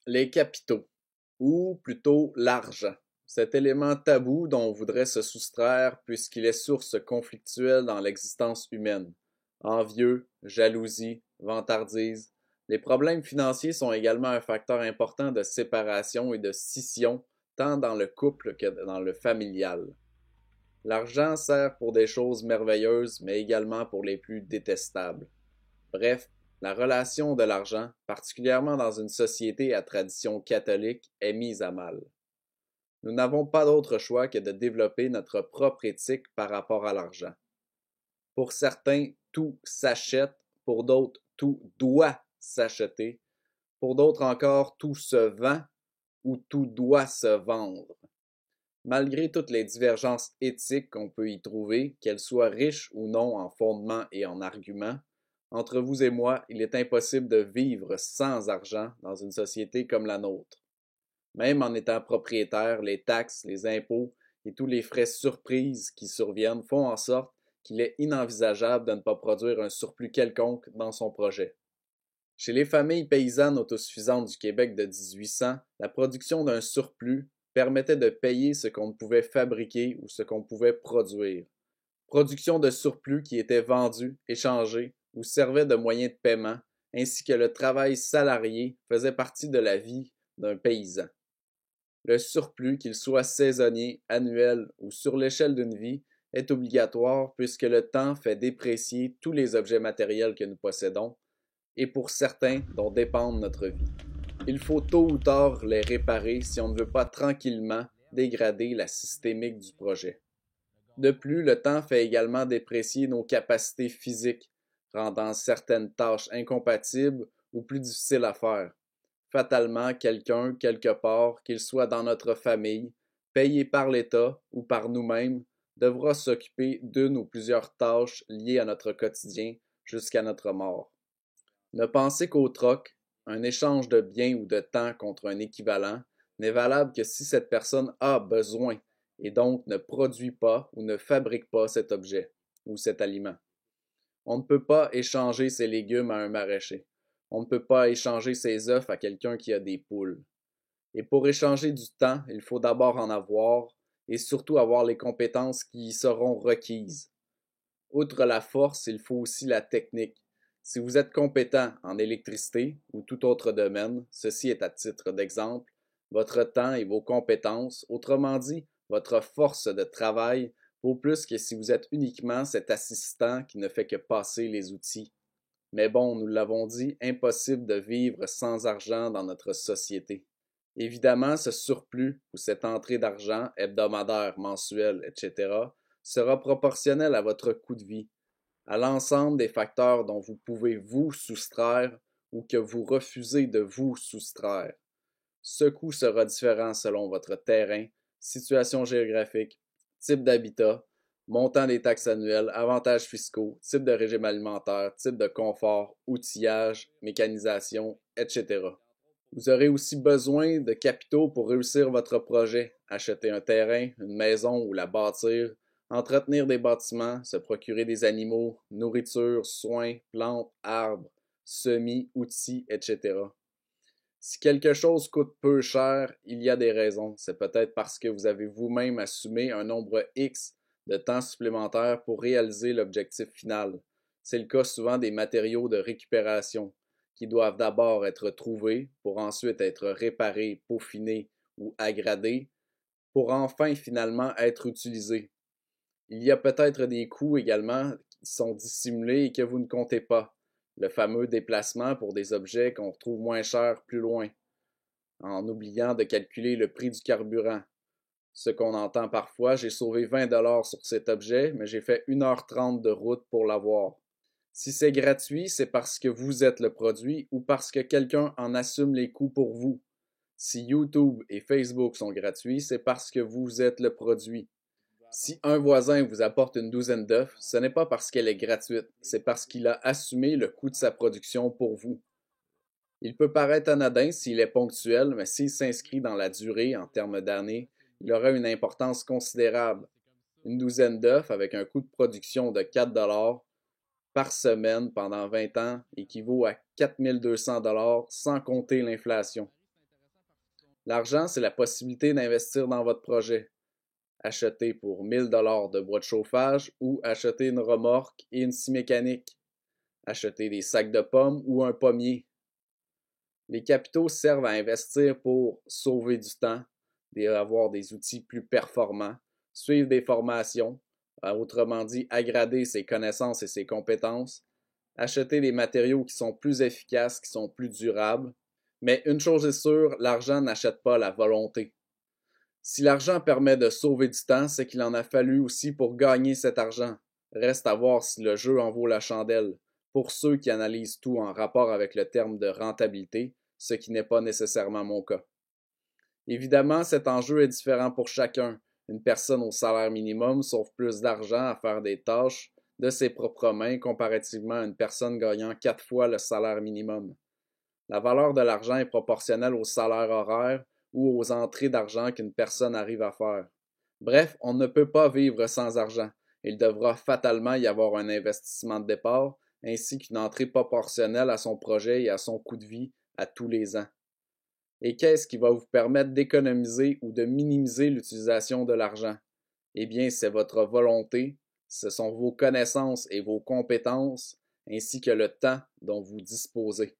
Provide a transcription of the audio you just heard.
Les capitaux, ou plutôt l'argent. Cet élément tabou dont on voudrait se soustraire puisqu'il est source conflictuelle dans l'existence humaine. Envieux, jalousie, vantardise. Les problèmes financiers sont également un facteur important de séparation et de scission tant dans le couple que dans le familial. L'argent sert pour des choses merveilleuses mais également pour les plus détestables. Bref, la relation de l'argent, particulièrement dans une société à tradition catholique, est mise à mal. Nous n'avons pas d'autre choix que de développer notre propre éthique par rapport à l'argent. Pour certains, tout s'achète, pour d'autres, tout doit s'acheter, pour d'autres encore, tout se vend ou tout doit se vendre. Malgré toutes les divergences éthiques qu'on peut y trouver, qu'elles soient riches ou non en fondements et en arguments, entre vous et moi, il est impossible de vivre sans argent dans une société comme la nôtre. Même en étant propriétaire, les taxes, les impôts et tous les frais surprises qui surviennent font en sorte qu'il est inenvisageable de ne pas produire un surplus quelconque dans son projet. Chez les familles paysannes autosuffisantes du Québec de 1800, la production d'un surplus permettait de payer ce qu'on ne pouvait fabriquer ou ce qu'on pouvait produire. Production de surplus qui était vendu, échangé ou servait de moyen de paiement, ainsi que le travail salarié faisait partie de la vie d'un paysan. Le surplus, qu'il soit saisonnier, annuel ou sur l'échelle d'une vie, est obligatoire puisque le temps fait déprécier tous les objets matériels que nous possédons et pour certains dont dépend notre vie. Il faut tôt ou tard les réparer si on ne veut pas tranquillement dégrader la systémique du projet. De plus, le temps fait également déprécier nos capacités physiques, rendant certaines tâches incompatibles ou plus difficiles à faire. Fatalement, quelqu'un, quelque part, qu'il soit dans notre famille, payé par l'État ou par nous-mêmes, devra s'occuper d'une ou plusieurs tâches liées à notre quotidien jusqu'à notre mort. Ne pensez qu'au troc, un échange de biens ou de temps contre un équivalent, n'est valable que si cette personne a besoin et donc ne produit pas ou ne fabrique pas cet objet ou cet aliment. On ne peut pas échanger ses légumes à un maraîcher. On ne peut pas échanger ses œufs à quelqu'un qui a des poules. Et pour échanger du temps, il faut d'abord en avoir et surtout avoir les compétences qui y seront requises. Outre la force, il faut aussi la technique. Si vous êtes compétent en électricité ou tout autre domaine, ceci est à titre d'exemple, votre temps et vos compétences, autrement dit, votre force de travail, vaut plus que si vous êtes uniquement cet assistant qui ne fait que passer les outils. Mais bon, nous l'avons dit, impossible de vivre sans argent dans notre société. Évidemment, ce surplus ou cette entrée d'argent hebdomadaire, mensuelle, etc., sera proportionnel à votre coût de vie, à l'ensemble des facteurs dont vous pouvez vous soustraire ou que vous refusez de vous soustraire. Ce coût sera différent selon votre terrain, situation géographique, type d'habitat, montant des taxes annuelles, avantages fiscaux, type de régime alimentaire, type de confort, outillage, mécanisation, etc. Vous aurez aussi besoin de capitaux pour réussir votre projet, acheter un terrain, une maison ou la bâtir, entretenir des bâtiments, se procurer des animaux, nourriture, soins, plantes, arbres, semis, outils, etc. Si quelque chose coûte peu cher, il y a des raisons. C'est peut-être parce que vous avez vous-même assumé un nombre X de temps supplémentaire pour réaliser l'objectif final. C'est le cas souvent des matériaux de récupération, qui doivent d'abord être trouvés pour ensuite être réparés, peaufinés ou aggradés, pour enfin finalement être utilisés. Il y a peut-être des coûts également qui sont dissimulés et que vous ne comptez pas. Le fameux déplacement pour des objets qu'on retrouve moins chers plus loin, en oubliant de calculer le prix du carburant. Ce qu'on entend parfois, j'ai sauvé 20$ sur cet objet, mais j'ai fait 1h30 de route pour l'avoir. Si c'est gratuit, c'est parce que vous êtes le produit ou parce que quelqu'un en assume les coûts pour vous. Si YouTube et Facebook sont gratuits, c'est parce que vous êtes le produit. Si un voisin vous apporte une douzaine d'œufs, ce n'est pas parce qu'elle est gratuite, c'est parce qu'il a assumé le coût de sa production pour vous. Il peut paraître anodin s'il est ponctuel, mais s'il s'inscrit dans la durée en termes d'années, il aura une importance considérable. Une douzaine d'œufs avec un coût de production de 4$ par semaine pendant 20 ans équivaut à 4 200$ sans compter l'inflation. L'argent, c'est la possibilité d'investir dans votre projet. Acheter pour 1000 $ de bois de chauffage ou acheter une remorque et une scie mécanique. Acheter des sacs de pommes ou un pommier. Les capitaux servent à investir pour sauver du temps, avoir des outils plus performants, suivre des formations, autrement dit, aggrader ses connaissances et ses compétences, acheter des matériaux qui sont plus efficaces, qui sont plus durables. Mais une chose est sûre, l'argent n'achète pas la volonté. Si l'argent permet de sauver du temps, c'est qu'il en a fallu aussi pour gagner cet argent. Reste à voir si le jeu en vaut la chandelle. Pour ceux qui analysent tout en rapport avec le terme de rentabilité, ce qui n'est pas nécessairement mon cas. Évidemment, cet enjeu est différent pour chacun. Une personne au salaire minimum sauve plus d'argent à faire des tâches de ses propres mains comparativement à une personne gagnant 4 fois le salaire minimum. La valeur de l'argent est proportionnelle au salaire horaire ou aux entrées d'argent qu'une personne arrive à faire. Bref, on ne peut pas vivre sans argent. Il devra fatalement y avoir un investissement de départ ainsi qu'une entrée proportionnelle à son projet et à son coût de vie à tous les ans. Et qu'est-ce qui va vous permettre d'économiser ou de minimiser l'utilisation de l'argent? Eh bien, c'est votre volonté, ce sont vos connaissances et vos compétences, ainsi que le temps dont vous disposez.